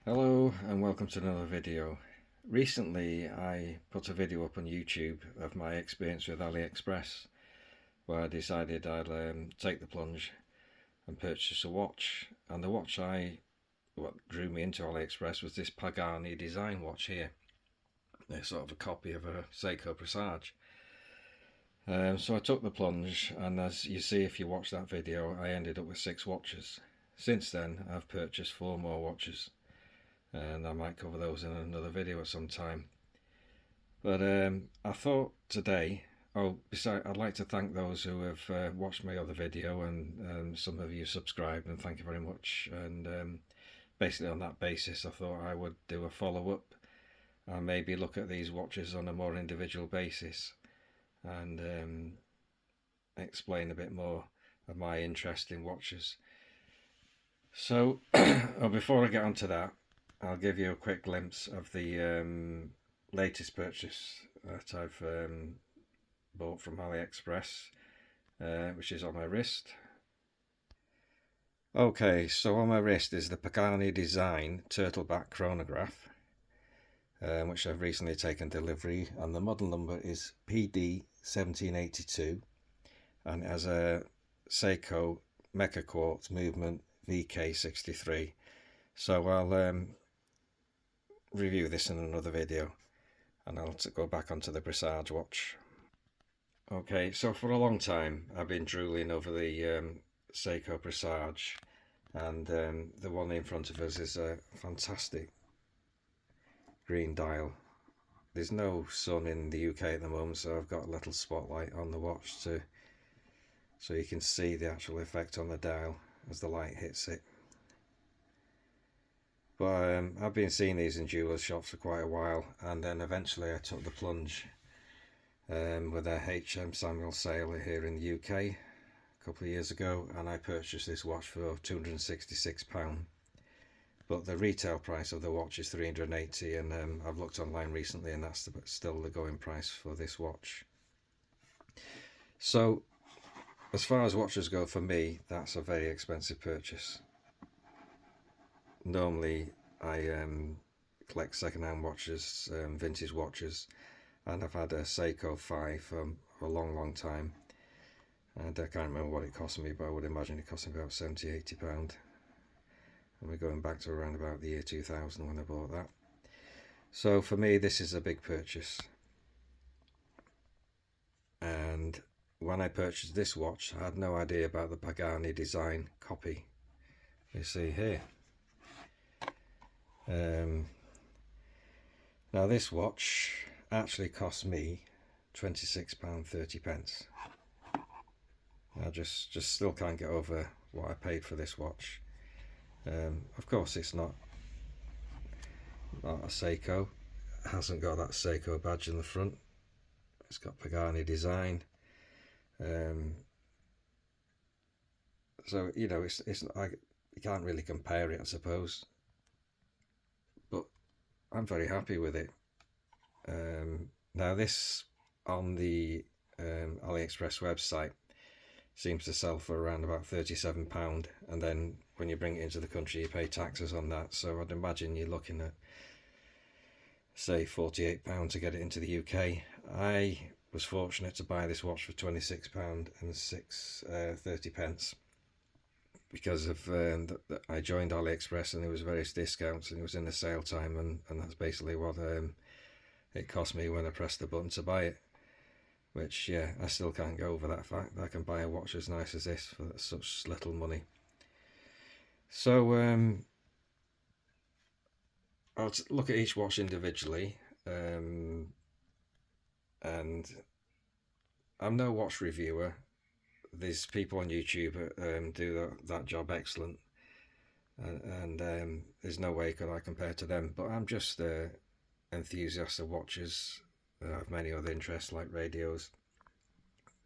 Hello and welcome to another video. Recently I put a video up on YouTube of my experience with AliExpress, where I decided I'd take the plunge and purchase a watch. And the watch what drew me into AliExpress was this Pagani Design watch here. It's sort of a copy of a Seiko Presage. So I took the plunge, and as you see if you watch that video, I ended up with 6 watches. Since then I've purchased 4 more watches, and I might cover those in another video at some time. But I thought today, besides, I'd like to thank those who have watched my other video, and some of you subscribed, and thank you very much. And basically on that basis I thought I would do a follow-up and maybe look at these watches on a more individual basis, and explain a bit more of my interest in watches. So before I get on to that, I'll give you a quick glimpse of the latest purchase that I've bought from AliExpress, which is on my wrist. Okay, so on my wrist is the Pagani Design Turtleback chronograph, which I've recently taken delivery, and the model number is PD 1782, and it has a Seiko Mecha Quartz movement VK63. So I'll review this in another video, and I'll go back onto the Presage watch. Okay, so for a long time I've been drooling over the Seiko Presage, and the one in front of us is a fantastic green dial. There's no sun in the UK at the moment, so I've got a little spotlight on the watch so you can see the actual effect on the dial as the light hits it. But I've been seeing these in jewelers shops for quite a while, and then eventually I took the plunge with a H.M. Samuel sale here in the UK a couple of years ago, and I purchased this watch for £266. But the retail price of the watch is £380, and I've looked online recently, and that's still the going price for this watch. So as far as watches go, for me, that's a very expensive purchase. Normally I collect second-hand watches, vintage watches, and I've had a Seiko 5 for a long time, and I can't remember what it cost me, but I would imagine it cost me about £70–80. And we're going back to around about the year 2000 when I bought that. So for me, this is a big purchase. And when I purchased this watch, I had no idea about the Pagani Design copy. You see here. Now this watch actually cost me £26.30. I just still can't get over what I paid for this watch. Of course it's not a Seiko. It hasn't got that Seiko badge in the front. It's got Pagani Design. So you know, it's like, you can't really compare it, I suppose. But I'm very happy with it. Now this on the AliExpress website seems to sell for around about £37, and then when you bring it into the country you pay taxes on that, so I'd imagine you're looking at say £48 to get it into the UK. I was fortunate to buy this watch for £26.30 because of I joined AliExpress, and there was various discounts, and it was in the sale time, and that's basically what it cost me when I pressed the button to buy it. Which, yeah, I still can't go over that fact that I can buy a watch as nice as this for such little money. So I'll look at each watch individually, and I'm no watch reviewer. There's people on YouTube do that job excellent, and there's no way could I compare to them. But I'm just an enthusiast of watches. I have many other interests like radios,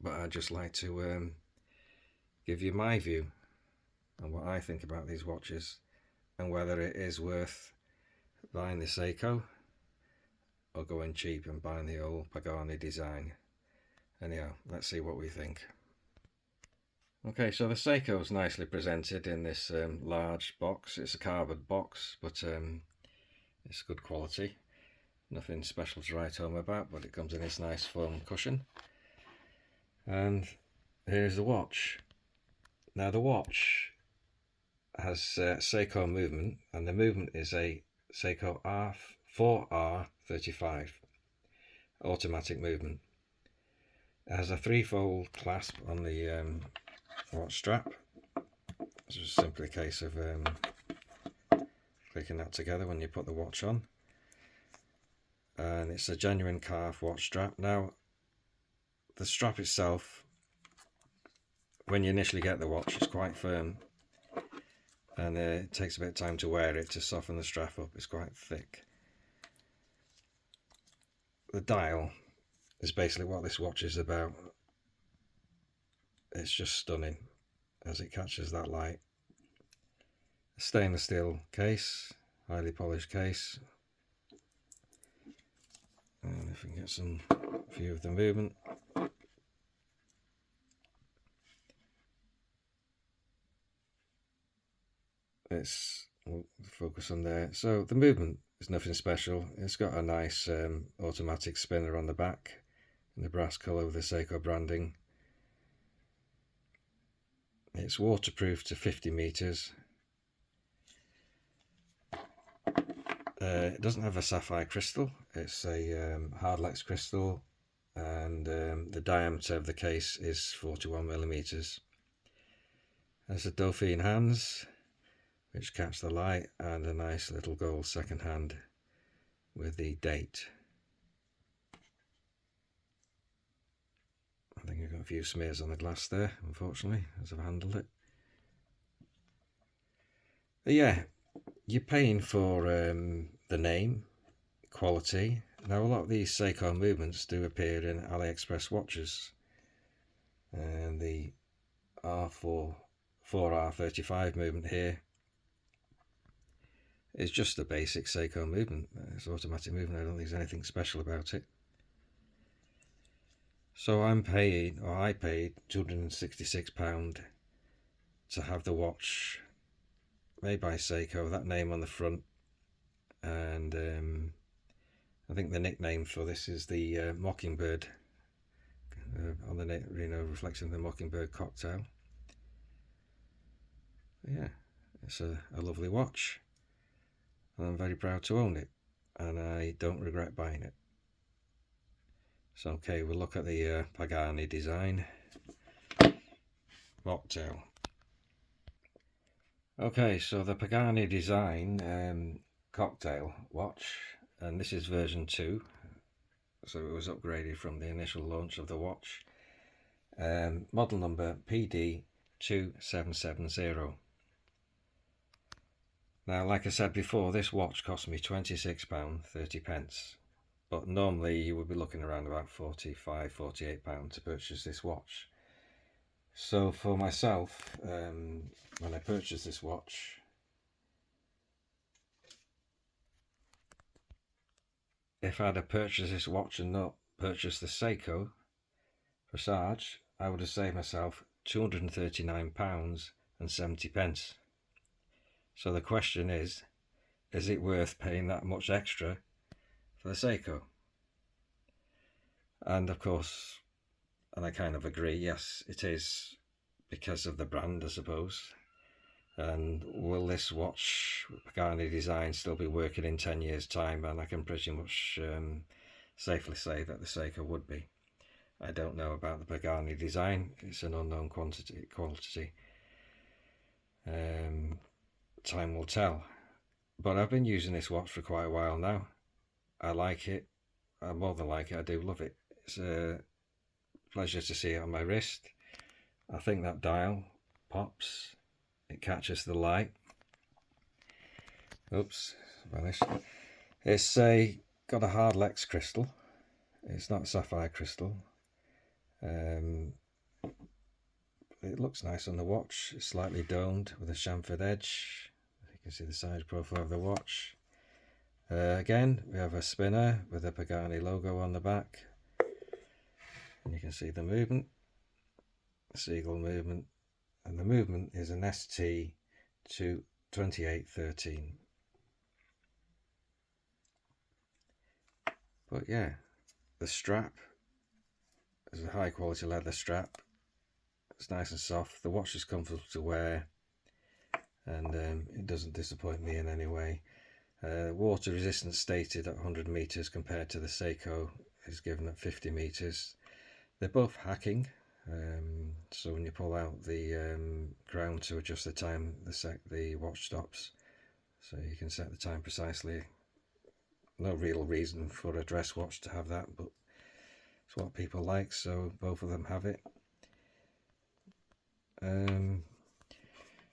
but I'd just like to give you my view on what I think about these watches, and whether it is worth buying the Seiko or going cheap and buying the old Pagani Design. Anyhow, let's see what we think. Okay, so the Seiko is nicely presented in this large box. It's a cardboard box, but It's good quality, nothing special to write home about, but it comes in this nice foam cushion. And here's the watch. Now the watch has Seiko movement, and the movement is a Seiko 4R35 automatic movement. It has a 3-fold clasp on the watch strap. It's just simply a case of clicking that together when you put the watch on. And it's a genuine calf watch strap. Now the strap itself, when you initially get the watch, it's quite firm, and it takes a bit of time to wear it to soften the strap up. It's quite thick. The dial is basically what this watch is about. It's just stunning as it catches that light. A stainless steel case, highly polished case, and if we can get some view of the movement. We'll focus on there. So the movement is nothing special. It's got a nice automatic spinner on the back in the brass colour with the Seiko branding. It's waterproof to 50 meters. It doesn't have a sapphire crystal. It's a hardlex crystal, and the diameter of the case is 41 millimeters. There's a Dauphine hands which catch the light, and a nice little gold second hand with the date. I think I've got a few smears on the glass there, unfortunately, as I've handled it. But yeah, you're paying for the name, quality. Now a lot of these Seiko movements do appear in AliExpress watches, and the 4R35 movement here is just a basic Seiko movement. It's automatic movement. I don't think there's anything special about it. So I paid £266 to have the watch made by Seiko, that name on the front, and I think the nickname for this is the Mockingbird, on the reflecting the Mockingbird Cocktail. Yeah, it's a lovely watch, and I'm very proud to own it, and I don't regret buying it. So okay, we'll look at the Pagani Design Cocktail. Okay, so the Pagani Design Cocktail watch, and this is version 2, so it was upgraded from the initial launch of the watch. Model number PD2770. Now, like I said before, this watch cost me £26.30, but normally you would be looking around about £45–48 to purchase this watch. So for myself, when I purchased this watch, if I'd have purchased this watch and not purchased the Seiko Presage, I would have saved myself £239.70. So the question is it worth paying that much extra for the Seiko? And of course, and I kind of agree, yes, it is, because of the brand, I suppose. And will this watch, Pagani Design, still be working in 10 years' time? And I can pretty much safely say that the Seiko would be. I don't know about the Pagani Design. It's an unknown quantity. Time will tell. But I've been using this watch for quite a while now. I like it. I more than like it. I do love it. It's a pleasure to see it on my wrist. I think that dial pops. It catches the light. Oops, vanished. It's got a hardlex crystal. It's not a sapphire crystal. It looks nice on the watch. It's slightly domed with a chamfered edge. You can see the side profile of the watch. Again, we have a spinner with a Pagani logo on the back. And you can see the movement, the seagull movement, and the movement is an ST to 2813. But yeah, the strap is a high quality leather strap. It's nice and soft. The watch is comfortable to wear, and it doesn't disappoint me in any way. Water resistance stated at 100 meters compared to the Seiko is given at 50 meters. They're both hacking, so when you pull out the crown to adjust the time, the watch stops, so you can set the time precisely. No real reason for a dress watch to have that, but it's what people like, so both of them have it.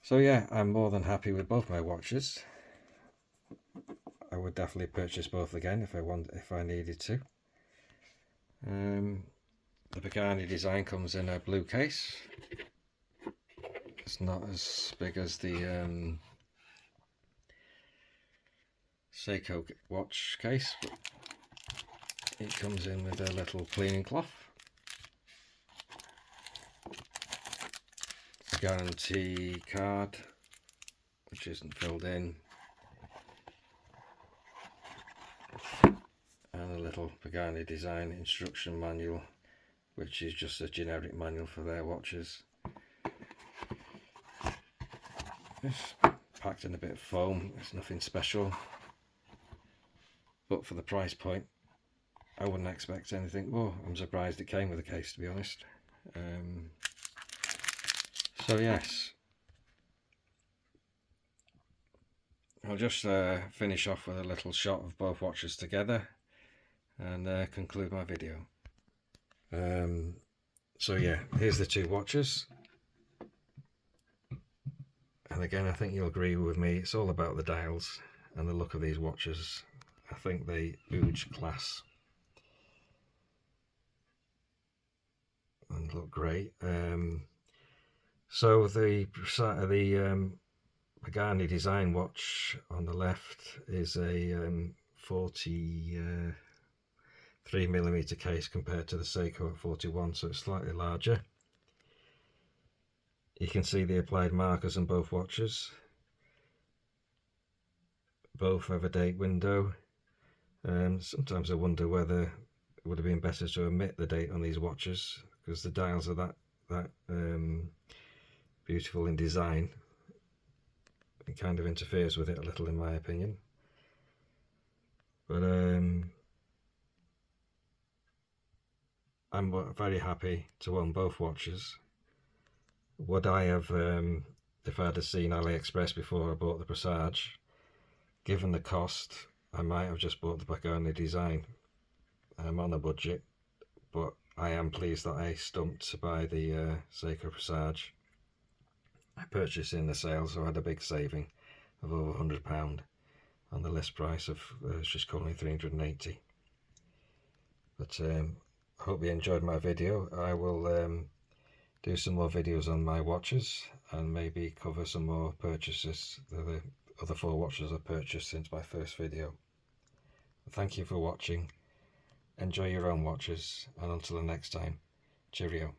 So yeah, I'm more than happy with both my watches. I would definitely purchase both again if I needed to. The Pagani design comes in a blue case. It's not as big as the Seiko watch case, but it comes in with a little cleaning cloth, a guarantee card which isn't filled in, and a little Pagani design instruction manual, which is just a generic manual for their watches. It's packed in a bit of foam. It's nothing special, but for the price point I wouldn't expect anything more. I'm surprised it came with a case, to be honest. So yes, I'll just finish off with a little shot of both watches together and conclude my video. So yeah, here's the two watches, and again I think you'll agree with me, it's all about the dials and the look of these watches. I think they ooze class and look great. So the Pagani design watch on the left is a 43mm case compared to the Seiko at 41, so it's slightly larger. You can see the applied markers on both watches. Both have a date window. Sometimes I wonder whether it would have been better to omit the date on these watches, because the dials are that beautiful in design. It kind of interferes with it a little, in my opinion. But I'm very happy to own both watches. Would I have, if I'd have seen AliExpress before I bought the Presage, given the cost, I might have just bought the Pagani design. I'm on a budget, but I am pleased that I stumped to buy the Seiko Presage. I purchased in the sale, so I had a big saving of over £100 on the list price of it's just currently £380. But I hope you enjoyed my video. I will do some more videos on my watches and maybe cover some more purchases, the other 4 watches I've purchased since my first video. Thank you for watching. Enjoy your own watches, and until the next time, cheerio.